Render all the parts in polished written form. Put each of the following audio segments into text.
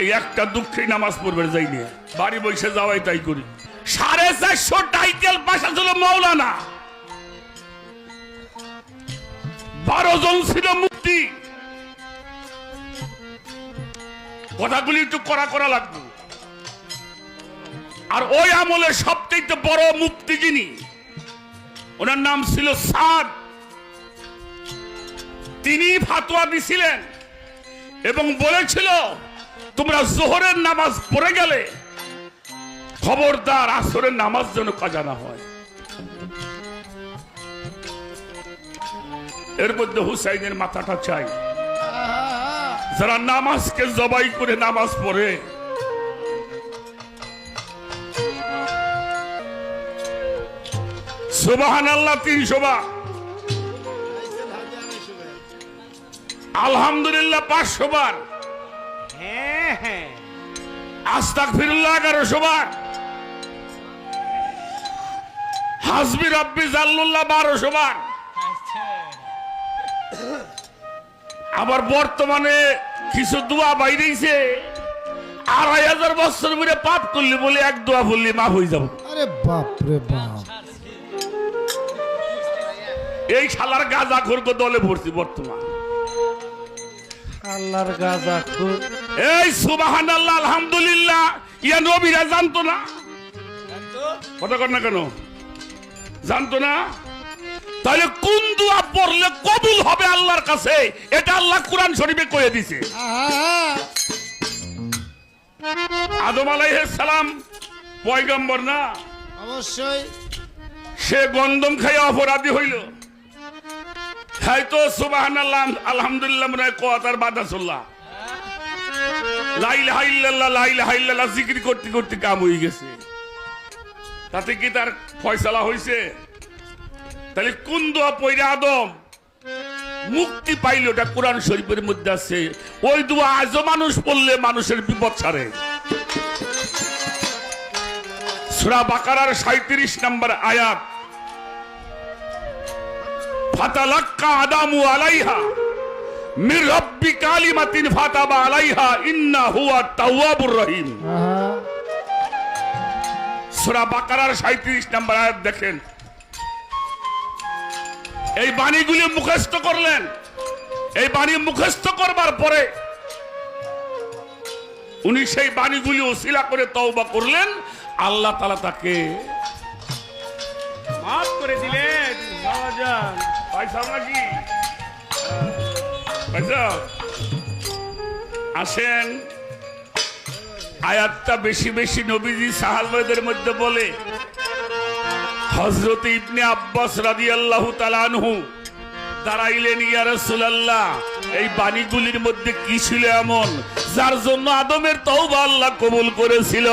এই একটা দুঃখে নামাজ পড়বে যাইনি, বাড়ি বসে যাওয়াই তাই করি। 450 টাইটেল পাশা ছিল মৌলানা, 12 জন ছিল মুফতি। কথাগুলি একটু করা করা লাগবে। আর ওই আমলে সবচেয়ে বড় মুফতি যিনি, ওনার নাম ছিল সাদ। তিনি ফাতোয়া দিছিলেন এবং বলেছিল, তোমরা জোহরের নামাজ পড়ে গেলে খবরদার আসরের নামাজ যেন কাজা না হয়। এর মধ্যে হুসাইনের মাথাটা চাই, যারা নামাজকে জবাই করে নামাজ পড়ে। সুবহানাল্লাহ 300 বার, আলহামদুলিল্লাহ 500 বার, আস্তাগফিরুল্লাহ 1100 বার, হাসবি রাব্বি জাল্লুল্লাহ 1200 বার। আবার বর্তমানে কিছু দোয়া বাইরেছে, 2500 বছর ধরে পাপ করলি বলে এক দোয়া বললি মাফ হয়ে যাব। আরে বাপ রে বাপ, এই শালার গাঁজাখোর দলে ভর্তি বর্তমান। আল্লাহর গাঁজাখোর। এই সুবহানাল্লাহ আলহামদুলিল্লাহ ইয়া নবীরা জানতো না? কথা কর না কেন? জানতো না? তাহলে কোন দোয়া পড়লে কবুল হবে আল্লাহর কাছে, এটা আল্লাহ কোরআন শরীফে কয়ে দিয়েছে। আদম আলাইহিস সালাম পয়গম্বর না? অবশ্যই। সে গন্ধম খাইয়া অপরাধী হইল, হয়তো সুবহানাল্লাহ আলহামদুলিল্লাহ মনে হয় কথার বাধা চললা, লা ইলাহা ইল্লাল্লাহ লা ইলাহা ইল্লাল্লাহ জিকির করতে করতে কাম হয়ে গেছে। তাতে কি তার ফয়সালা হইছে? তাহলে কোন দোয়া পড়ে আদম মুক্তি পাইল, ওটা কোরআন শরীফের মধ্যে আছে। ওই দোয়া আজও মানুষ পড়লে মানুষের বিপদ ছাড়ে। সূরা বাকারার 37 নম্বর আয়াত, ফাতালাক্কা আদামু আলাইহা মির রাব্বি কালিমাতিন ফাতাবা আলাইহা ইন্নাহু আত-তাওয়াবুর রহিম। সূরা বাকারার 37 নম্বর আয়াত দেখেন। এই বাণীগুলি মুখস্থ করলেন, এই বাণী মুখস্থ করবার পরে উনি সেই বাণীগুলি ওসিলা করে তওবা করলেন, আল্লাহ তাআলা তাকে মাফ করে দিলেন। পয়সা নাকি পয়সা আসেন। আয়াতটা বেশি বেশি নবীজি সাহাবাদের মধ্যে বলে। হযরত ইবনে আব্বাস রাদিয়াল্লাহু তাআলা আনহু দাঁড়াইলেন, ইয়া রাসূলুল্লাহ এই বাণীগুলির মধ্যে কি ছিল এমন যার জন্য আদমের তওবা আল্লাহ কবুল করেছিল?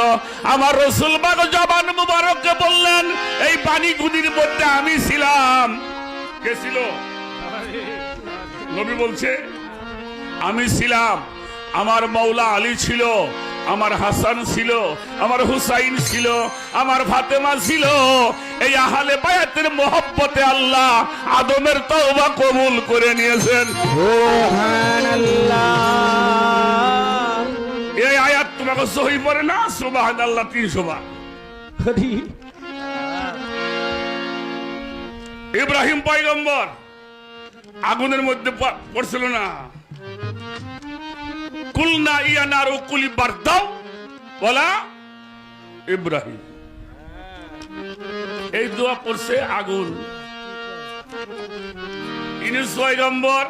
আমার রাসূল পাক জবান মুবারককে বললেন, এই বাণীগুলির মধ্যে আমি ছিলাম। কে ছিল? নবী বলছে আমি ছিলাম। আমার মাওলা আলী ছিল, আমার হাসান ছিল, আমার হুসাইন ছিল, আমার ফাতেমা ছিল। এই আহলে বায়াতের মহব্বতে আল্লাহ আদমের তওবা কবুল করে নিয়েছেন। সুবহানাল্লাহ। এই আয়াত তোমাকে সহি পড়ে না? সুবহানাল্লাহ 300 বার। ইব্রাহিম পয়গম্বর আগুনের মধ্যে পড়ছিল না? কুলনা ইয়া নারু কুলি বারদাও বলা ইব্রাহিম। এই দোয়া পড়ছে আগুন। ইউনূস পয়গম্বর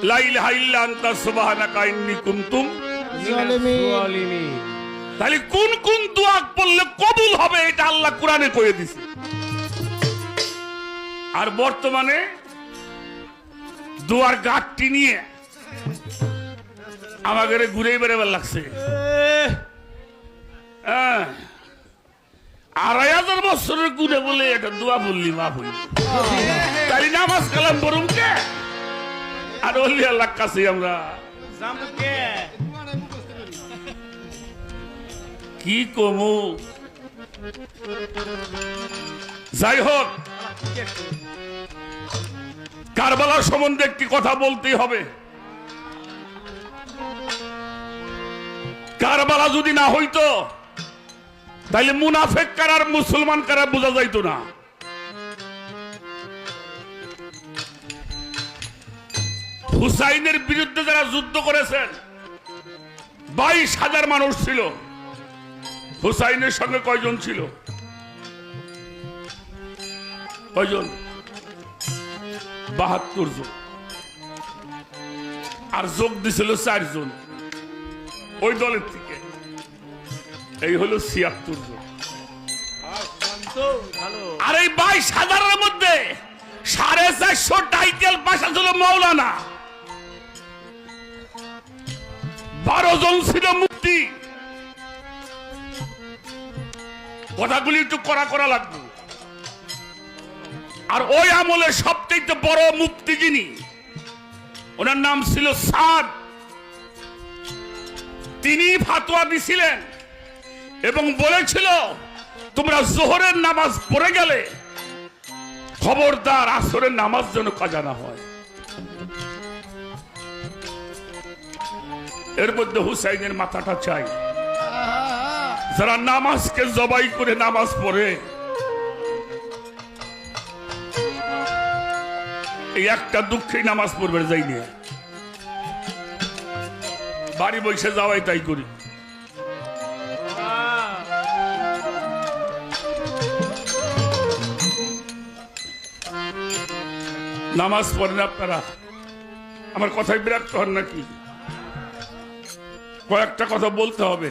লা ইলাহা ইল্লা আনতা সুবহানাকা ইন্নী কুনতু যালিমিন। তাহলে কোন কোন দোয়া পড়লে কবুল হবে এটা আল্লাহ কোরআনে কয়ে দিয়েছে। আর বর্তমানে দোয়ার গাঁটটি নিয়ে আমাদের ঘুরে বেড়াবার লাগছে। 2500 বছরের ঘুরে বলে এটা দোয়া বললি মাফ হইল। তাই নামাজ কালাম পড়ুম কে? আর ওলি আল্লাহর কাছে আমরা কি কমু? যাই হোক, কারবালার সম্বন্ধে একটি কথা বলতেই হবে। কারবালা যদি না হইতো তাইলে মুনাফেক কারা আর মুসলমান কারা বোঝা যাইতো না। হুসাইনের বিরুদ্ধে যারা যুদ্ধ করেছেন 22,000 মানুষ ছিল। হুসাইনের সঙ্গে কয়জন ছিল? কয়জন? 72 জন। আর যোগ দিছিল 4 জন ওই দলের থেকে। এই হলো 76 জন। আর এই 22,000-এর মধ্যে 450 টাইটেল পাশা ছিল মৌলানা, 12 জন ছিল মুফতি। কথাগুলি একটু করা লাগবে। আর ওই আমলে সবচেয়ে বড় মুফতি যিনি, ওনার নাম ছিল সাদ। তিনি ফাতোয়া দিছিলেন এবং বলেছিল তোমরা জোহরের নামাজ পড়ে গেলে খবরদার আসরের নামাজ যেন কাজা না হয়। এর মধ্যে হুসাইনের মাথাটা চাই। যারা নামাজকে জবাই করে নামাজ পড়ে, এই একটা দুঃখে নামাজ পড়বে যাইনি, বাড়ি বসে যাওয়াই তাই করি। নামাজ পড়েন আপনারা? আমার কথায় বিরক্ত হন নাকি? কয়েকটা কথা বলতে হবে।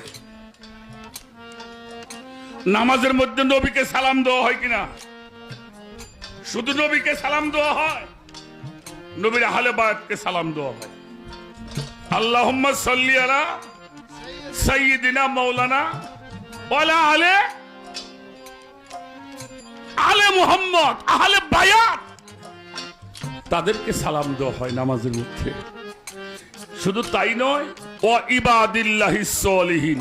নামাজের মধ্যে নবীকে সালাম দেওয়া হয় কিনা? শুধু নবীকে সালাম দেওয়া হয়? নবীর আহলে বায়াতকে সালাম দেওয়া হয়। আল্লাহুম্মা সাল্লি আলা সাইয়্যিদিনা মাওলানা ওয়ালা আলে মুহাম্মদ, আহলে বায়াত, তাদেরকে সালাম দেওয়া হয় নামাজের মধ্যে। শুধু তাই নয়, ওয়া ইবাদিল্লাহিস সলিহিন,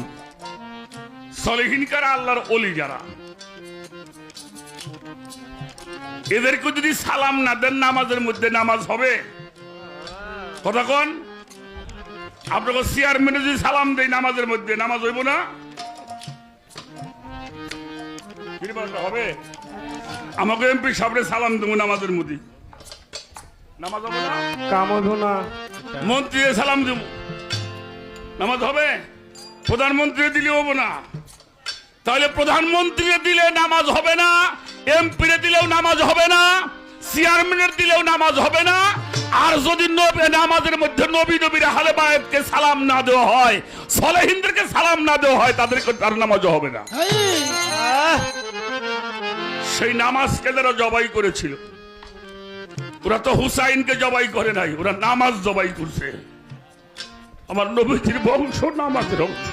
সলিহিন কারা? আল্লাহর ওলি যারা, এদেরকে যদি সালাম না দেন নামাজের মধ্যে নামাজ হবে? কথা কোন? আপনাকে চেয়ারম্যানে যদি সালাম দেয় নামাজের মধ্যে, নামাজ হইব না? হবে? আমাকে এমপি সাহেবরে সালাম দেবো নামাজের মধ্যে, নামাজ হবে না? কাম হইব না। মন্ত্রী সালাম দেব, নামাজ হবে? প্রধানমন্ত্রী দিলে হবো না। তাহলে প্রধানমন্ত্রী দিলে নামাজ হবে না, এমপি দিলেও নামাজ হবে না, চেয়ারম্যানের দিলেও নামাজ হবে না। আর যদি নামাজের মধ্যে নবীর আহলে বায়াতকে সালাম না দেওয়া হয়, সলেহিনদেরকে সালাম না দেওয়া হয়, তাদেরকে তার নামাজও হবে না। সেই নামাজকে যারা জবাই করেছিল, ওরা তো হুসাইনকে জবাই করে নাই, ওরা নামাজ জবাই করছে। আমার নবীর বংশ নামাজের অংশ।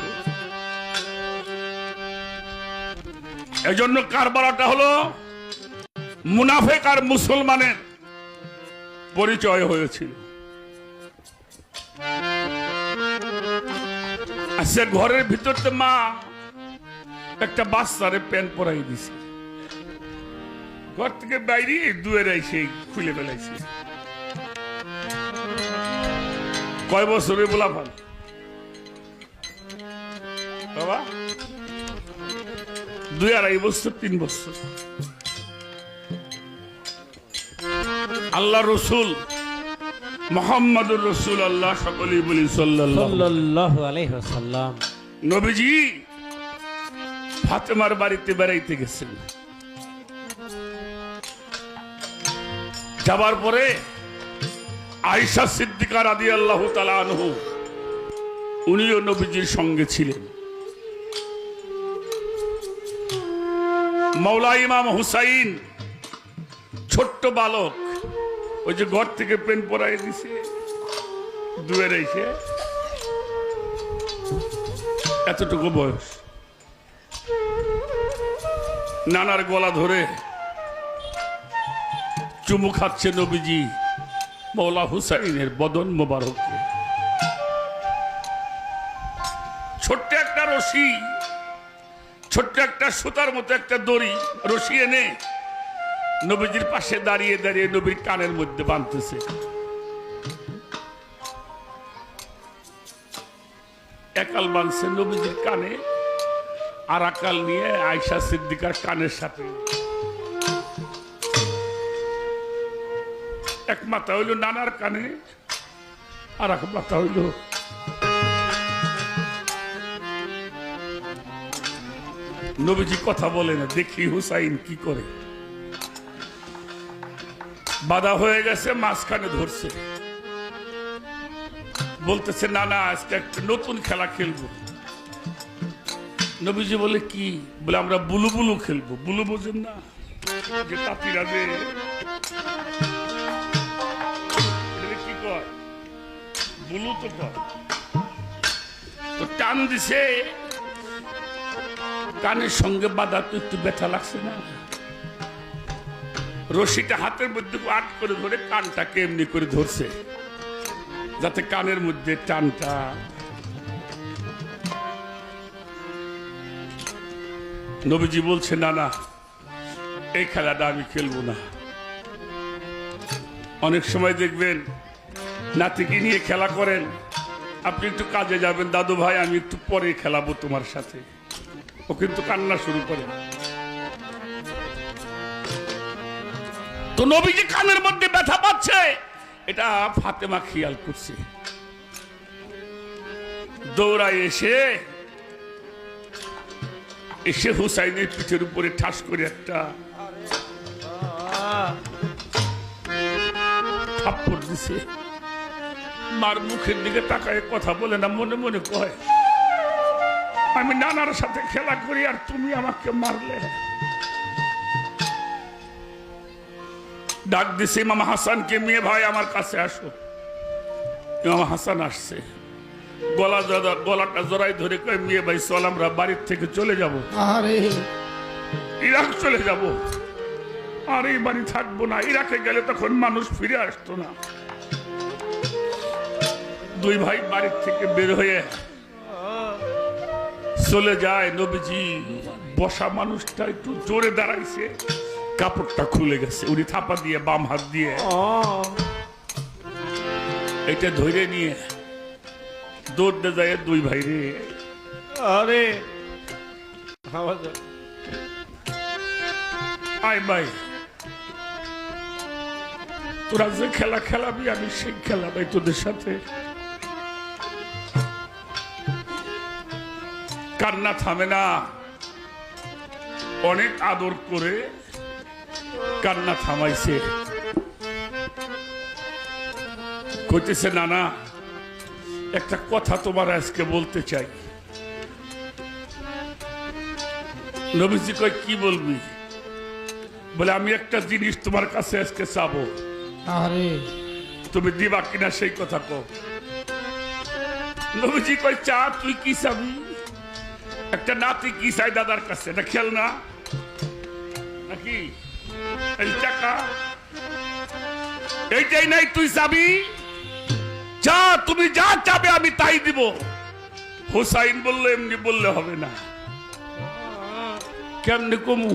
এজন্য কারবালাটা হলো মুনাফেক আর মুসলমানের পরিচয় হয়েছিল। আচ্ছা, ঘরের ভিতরতে মা একটা বাচ্চারে প্যান্ট পরাই দিছে, ঘর থেকে বাইরে দুয়ের এসে খুলে ফেলাইছে। কয় বছরে বলা ভাল বাবা? 2-2.5 বছর, 3 বছর। আল্লাহ রসুল মুহাম্মদুর রাসূলুল্লাহ, সকলেই বলি সাল্লাল্লাহু আলাইহি ওয়াসাল্লাম, নবীজি ফাতেমার বাড়িতে বেড়াইতে গেছেন। যাবার পরে আয়েশা সিদ্দিকা রাদিয়াল্লাহু তাআলা আনহু, উনিও নবীজির সঙ্গে ছিলেন। মৌলা ইমাম হুসাইন ছোট্ট বালক, ওই যে ঘর থেকে পেন পরাই দিছে, দুয়ে রেখে এতটুকু বয়স, নানার গলা ধরে চুমু খাচ্ছে নবীজি মৌলা হুসাইনের বদন মোবারককে। ছোট্ট একটা রশি, ছোট্ট একটা সুতার মতো একটা দড়ি রশি এনে নবীজির পাশে দাঁড়িয়ে দাঁড়িয়ে নবীর কানের মধ্যে বাঁধতেছে। একাল বানছে নবীজির কানে, আর আকাল নিয়ে আয়েশা সিদ্দিকার কানের সাথে। এক মাথা হইল নানার কানে, আর এক মাথা হইল নবীজি কথা বলে না, দেখি হুসাইন কি করে। বাধা হয়ে গেছে, মাঝখানে ধরছে, বলতেছে না না আজকে একটা নতুন খেলা খেলবো। নবীজি বলে কি? বলে আমরা বুলু বুলু খেলবো। বুলু বোঝেন না? যে তাঁতিরা যে কি কয়, বুলু তো কয়। তো টান দিছে, কানের সঙ্গে বাধা, তো একটু ব্যথা লাগছে না? রশিটা হাতের মধ্যে আট করে ধরে কানটাকে এমনি করে ধরছে, যাতে কানের মধ্যে টানটা। নবীজি বলছে না না, এই খেলাটা আমি খেলবো না। অনেক সময় দেখবেন নাতিকে নিয়ে খেলা করেন, আপনি একটু কাজে যাবেন, দাদু ভাই আমি একটু পরে খেলাবো তোমার সাথে, ও কিন্তু কান্না শুরু করে। তো নবীজি কানের মধ্যে ব্যথা পাচ্ছে, এটা ফাতেমা খেয়াল করছে। দৌড়ায় এসে হুসাইনের পিঠের উপরে ঠাস করে একটা থাপ্পড় দিছে। মার মুখের দিকে তাকায় কথা বলে না, মনে মনে কয় আমি নানার সাথে খেলা করি আর তুমি আমাকে মারলে। ডাক দিছে ইমাম হাসানকে, মেয়ে ভাই আমার কাছে আসো। ইমাম হাসান আসছে, গলাটা জড়াই ধরে কয় মেয়ে ভাই চল আমরা বাড়ির থেকে চলে যাব, ইরাক চলে যাব, আর এই বাড়ি থাকবো না। ইরাকে গেলে তখন মানুষ ফিরে আসতো না। দুই ভাই বাড়ির থেকে বের হয়ে চলে যায়। নবীজি বসা মানুষটা একটু জোরে দাঁড়াইছে, কাপড়টা খুলে গেছে, উনি থাপা দিয়ে বাম হাত দিয়ে এটা ধরে নিয়ে দৌড়তে যায়। দুই ভাই রে, আরে আয় ভাই তোরা যে খেলা খেলাবি আমি সেই খেলা ভাই তোদের সাথে। কান্না থামে না, অনেক আদর করে কান্না থামাইছে। কইতেছে নানা একটা কথা তোমার আজকে বলতে চাই। নবীজি কয় কি বলবি? বলে আমি একটা জিনিস তোমার কাছে আজকে চাবো, তুমি দিবা কিনা সেই কথা কও। নবীজি কয় চা, তুই কি চাবি? একটা নাতি কি চাই দাদার কাছে? এটা খেল না নাকি? এই টাকা এইটাই নাই, তুই চাবি যা, তুমি যা চাবে আমি তাই দিব। হুসাইন বললো এমনি বললে হবে না। কেমনে কমু?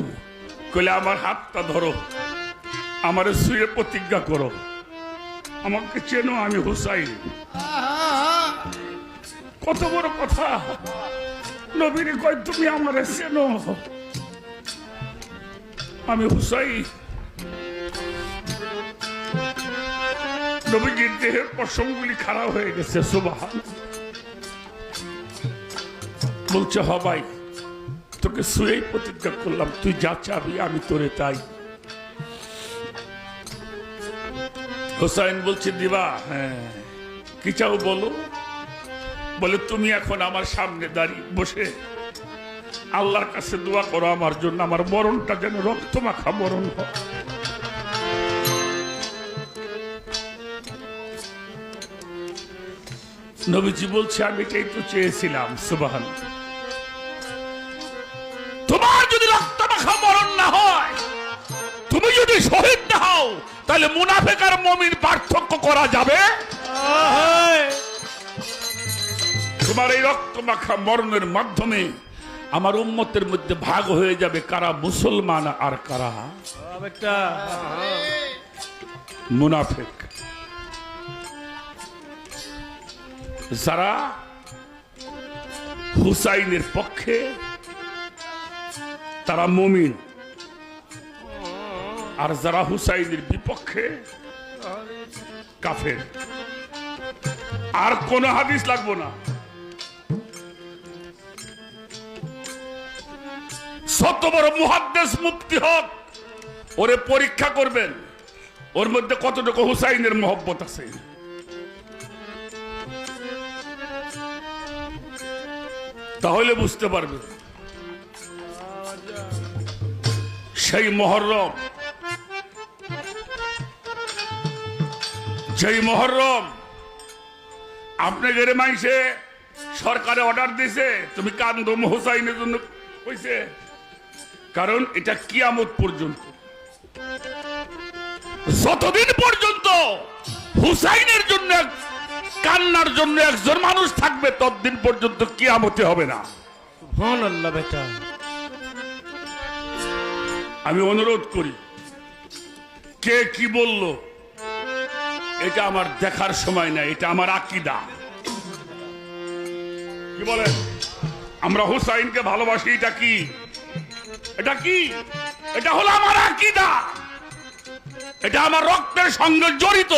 কইলে আমার হাতটা ধরো, আমার শুয়ে প্রতিজ্ঞা করো, আমাকে চেনো, আমি হুসাইন। কত বড় কথা! নবীর কয় তুমি আমার চেনো, আমি হুসাইন। নবীজির দেহের পশমগুলি খারাপ হয়ে গেছে। সুবহান। বলছে হবাই তোকে শুয়েই প্রতিজ্ঞা করলাম, তুই যা চাবি আমি তোরে তাই। হুসাইন বলছে দিবা? হ্যাঁ। কি চাও বলো? বলে তুমি এখন আমার সামনে দাঁড়িয়ে বসে আল্লাহর কাছে দোয়া করো আমার জন্য, আমার মরণটা যেন রক্ত মাখা মরণ হয়। নবীজি বলছে আমি এটাই তো চেয়েছিলাম। সুবহান। তোমার যদি রক্ত মাখা মরণ না হয়, তুমি যদি শহীদ না হও, তাহলে মুনাফিক আর মুমিন পার্থক্য করা যাবে? তোমার এই রক্ত মাখা মরণের মাধ্যমে আমার উম্মতের মধ্যে ভাগ হয়ে যাবে, কারা মুসলমান আর কারা মুনাফিক। যারা হুসাইনের পক্ষে তারা মুমিন, আর যারা হুসাইনের বিপক্ষে কাফের। আর কোন হাদিস লাগবো না। যত বড় মুহাদ্দিস মুফতি হোক, ওরে পরীক্ষা করবেন ওর মধ্যে কতটুকু হুসাইনের মহব্বত আছে। তাহলে বুঝতে পারবে। সেই মুহররম, যেই মুহররম আপনাদের মাইসে সরকারে অর্ডার দিয়েছে তুমি কান্দো হুসাইনের জন্য কইছে, কারণ এটা কিয়ামত পর্যন্ত, যতদিন পর্যন্ত হুসাইনের জন্য কান্নার জন্য একজন মানুষ থাকবে ততদিন পর্যন্ত কিয়ামতে হবে না। সুবহানাল্লাহ বেটা। আমি অনুরোধ করি, কে কি বলল এটা আমার দেখার সময় নাই, এটা আমার আকীদা। কি বলেন? আমরা হুসাইনকে ভালোবাসি, এটা কি? এটা কি? এটা হলো আমার আকীদা, এটা আমার রক্তের সঙ্গে জড়িত।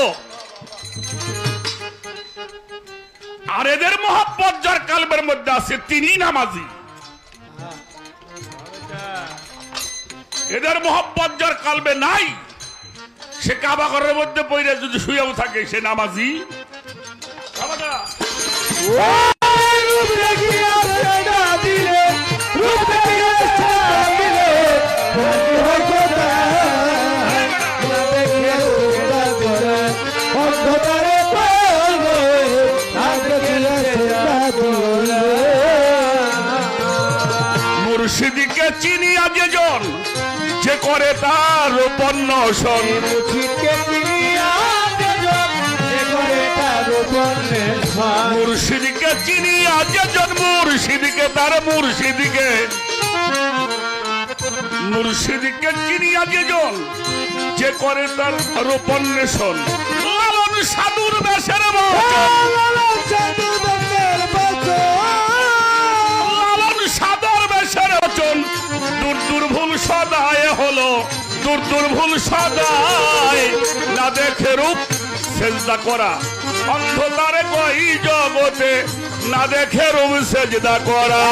আর এদের মহব্বত যার কালবের মধ্যে আছে তিনি নামাজি। এদের মহব্বত যার কালবে নাই, সে কাবা ঘরের মধ্যে পড়ে যদি শুয়েও থাকে সে নামাজি। মুর্শিদিকে চিনিয়া যেজন যে করে তার উপন্যাসন, মুর্শিদিকে চিনিয়া যেজন মুর্শিদিকে তার মুর্শিদিকে, মুর্শিদিকে চিনিয়া যেজন যে করে তার উপন্যাসন, লালন সাধুর বেশের লালন সাধুর বেশের বচন দূর দূর ভুল সদায় হলো, দূর দূর ভুল সদায় না দেখে রূপ সেজদা করা, অন্ধকারে কই জগতে না দেখে রূপ সেজদা করা।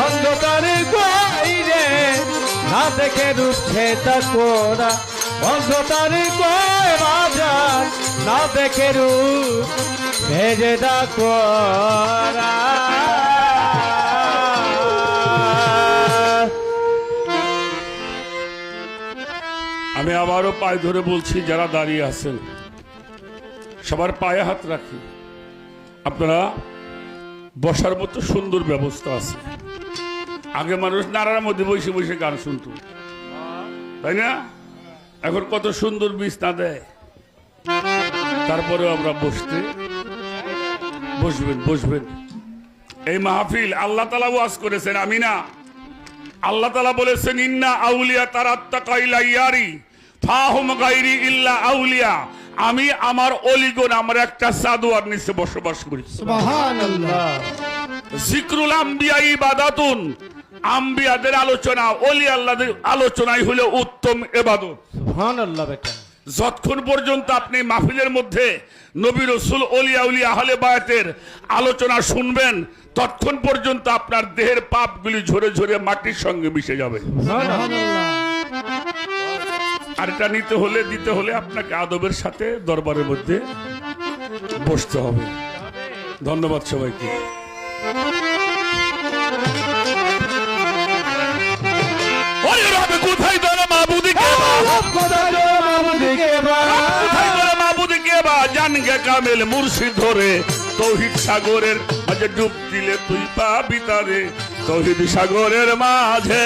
অন্ধকারে কইরে না দেখে রূপ ছেদা করা, অন্ধকারে কয় বাজার না দেখে রূপ ভেজেদা করা। আমি আবারও পায়ে ধরে বলছি, যারা দাঁড়িয়ে আছেন সবার পায়ে হাত রাখি। আপনারা বসার মতো সুন্দর ব্যবস্থা আছে। আগে মানুষ নাড়ার মধ্যে বসে বসে গান শুনতো, তাই না? এখন কত সুন্দর বিছনা দেয়, তারপরেও আমরা বসবেন। এই মাহফিল আল্লাহ তাআলা ওয়াজ করেছেন, আমি না। আল্লাহ তাআলা বলেছেন, ইন্না আউলিয়া তারাত্তাকাইলা ইয়ারি ফাহুম গায়রি ইল্লা আউলিয়া। আমি আমার অলিগণ আমার একটা সাদুয়ার নিচে বসবাস করি। সুবহানাল্লাহ। জিকরুল আম্বিয়া ইবাদাতুন, আম্বিয়াদের আলোচনা, ওলি আল্লাহদের আলোচনাই হলো উত্তম ইবাদত। সুবহানাল্লাহ বেটা। যতক্ষণ পর্যন্ত আপনি মাহফিলের মধ্যে নবী রাসূল ওলিয়া উলিয়া আহলে বায়াতের আলোচনা শুনবেন, ততক্ষণ পর্যন্ত আপনার দেহের পাপগুলি ঝরে ঝরে মাটির সঙ্গে মিশে যাবে। আর এটা দিতে হলে আপনাকে আদবের সাথে দরবারের মধ্যে বসতে হবে। ধন্যবাদ সবাইকে। কোথায় তোরা মাবুদিকে জানগে কামেল মুর্শিদ ধরে তৌহিদ সাগরের মাঝে ডুব দিলে তুই পাবি তারে, তৌহিদ সাগরের মাঝে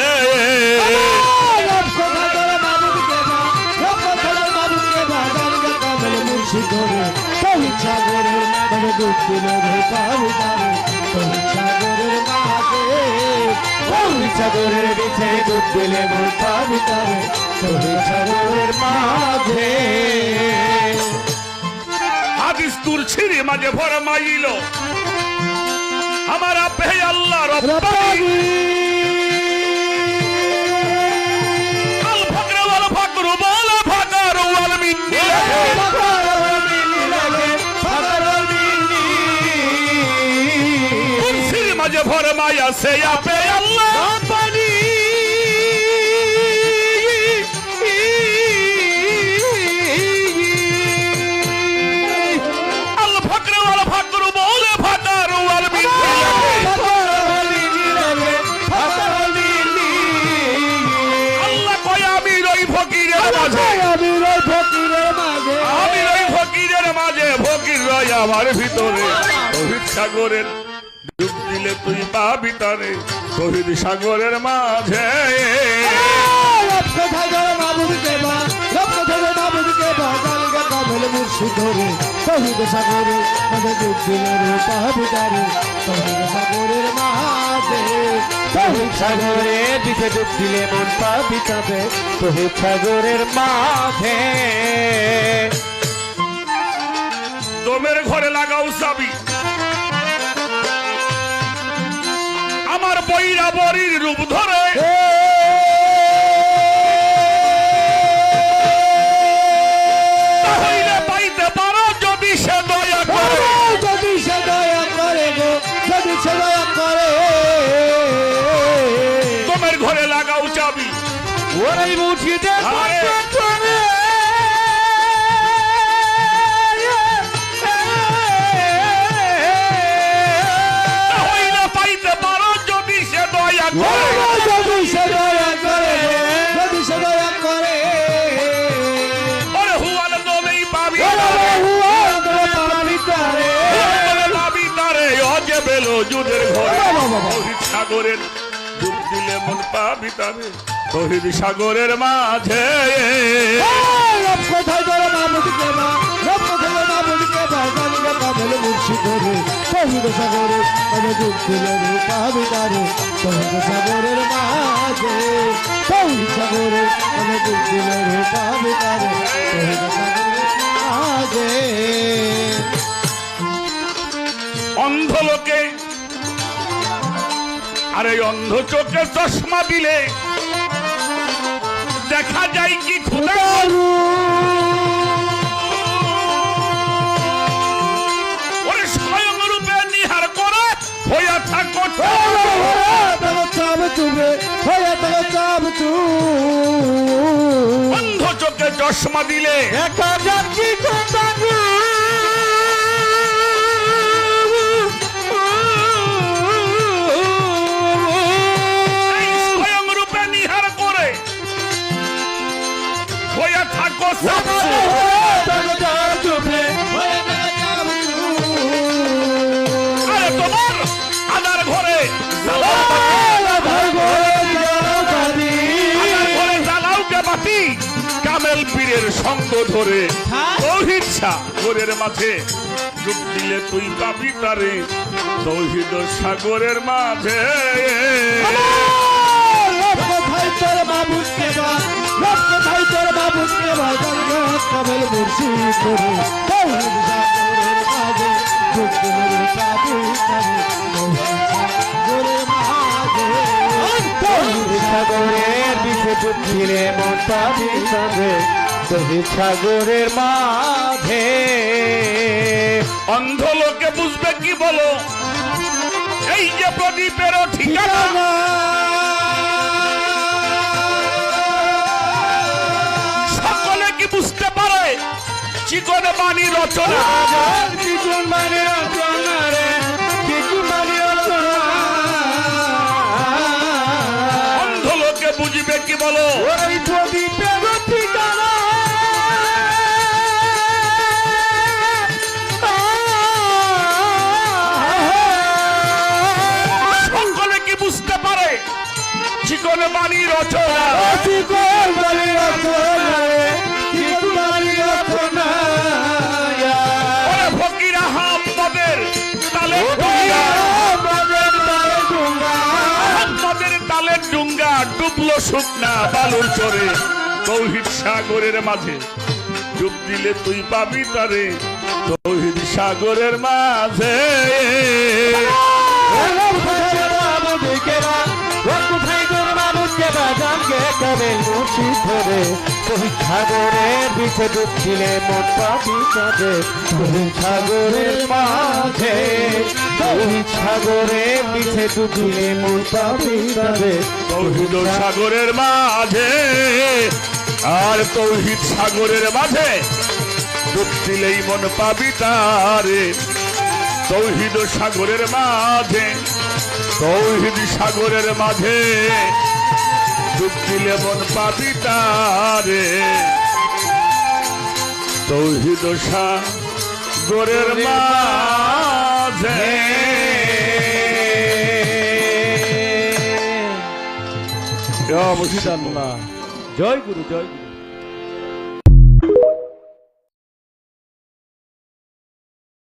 সাগরের লোহিত সাগরের বিছে ডুব দিলে মন পাবি তারে লোহিত সাগরের মাঝে হাদিস তুলছিরি মাঝে ফরমাইল আমার আপে আল্লাহ রব্বানি আল ফাকর ওয়াল ফাকর বল ফাকর ওয়াল মিন্নি তুলছিরি মাঝে ফরমায়া সে আপে আল্লাহ রব্বানি আল ফাকর ওয়াল ফাকর বল ফাকর ওয়াল মিন্নি আল্লাহ কয় আমি রই ফকিরের মাঝে আমি রই ফকিরের মাঝে ফকির রই আমার ভিতরে লোহিত সাগরের ডুব দিলে তুই পাবি তারে লোহিত সাগরের মাঝে শহীদ সাগরে মানে ডুব দিলে পাবি তারে শহীদ সাগরের মাঝে শহীদ সাগরে দিকে ডুব দিলে মন পাবি তারে শহীদ সাগরের মাঝে দমের ঘরে লাগাও চাবি আমার বইরা বরির রূপ ধরে তাহলে পাইতে পারো যদি সে দয়া করে যদি সে দয়া করে গো যদি সে দয়া করে দমের ঘরে লাগাও চাবি ওরাই মুঠিতে আরে। করে তাহলে পাইতে পারো যদি সে দয়া করে যদি সে দয়া করে যদি সে দয়া করে ওরে হুয়াল দমেই পাবি পাবি তারে অজে বেলো যুদের ঘরে লোহিত সাগরের ডুব দিলে মন পাবি তারে লোহিত সাগরের মাঝে কোথায় তোর মামুদিকে মা কোথায় মামুদিকে মা জানিকে কামল মুর্শিদরে শহীদ সাগরে মানে ডুব দিলে পাবি তারে শহীদ সাগরের মাঝে শহীদ সাগরে মানে ডুব দিলে পাবি তারে শহীদ সাগরের মাঝে অন্ধ লোকে আরে অন্ধ চোখে চশমা দিলে দেখা যায় কি খুদা ওরে স্বয়ং রূপে নিহার করে হইয়া থাকো অন্ধ চোখে চশমা দিলে এই স্বয়ং রূপে নিহার করে হইয়া থাকো সাক্ষী। আরে তোমার আদার ঘরে আদার ঘরে জ্বালাও কে বাতি কামেল পীরের সঙ্গ ধরে লোহিত সাগরের মাঝে ডুব দিলে তুই পাবি তারে লোহিত সাগরের মাঝে সাগরের বিছে ডুব দিলে মন পাবি তারে শহীদ সাগরের মাঝে অন্ধ লোকে বুঝবে কি বলো এই যে প্রদীপেরও ঠিকানা সকলে কি বুঝতে পারে চিকন বাণী রচনা চিকুন মানে রচনা রে চিকুন মানে রচনা অন্ধ লোকে বুঝবে কি বলো ওই প্রদীপের ঠিকানা সকলে কি বুঝতে পারে চিকন বাণী রচনা চিকুন মানে রচনা রে চিকুন মানে রচনা ওরে ফকির আহমদের তালে আমাদের তারে ডুঙ্গা আহমদের ডুবলো শুকনা বালুর চরে তৌহিদ সাগরের মাঝে ডুব দিলে তুই পাবি তারে তৌহিদ সাগরের মাঝে সাগরের বিছে ডুব দিলে মন পাবি তারে সাগরের মাঝে সাগরের বিছে ডুব দিলে মন পাবি তারে তৌহিদ সাগরের মাঝে আর তৌহিদ সাগরের মাঝে ডুব দিলেই মন পাবি তারে তৌহিদ সাগরের মাঝে তৌহিদ সাগরের মাঝে ডুব দিলে মন পাবি তারে তৌহিদ সাগরের মাঝে আল্লাহ জয় গুরু জয় গুরু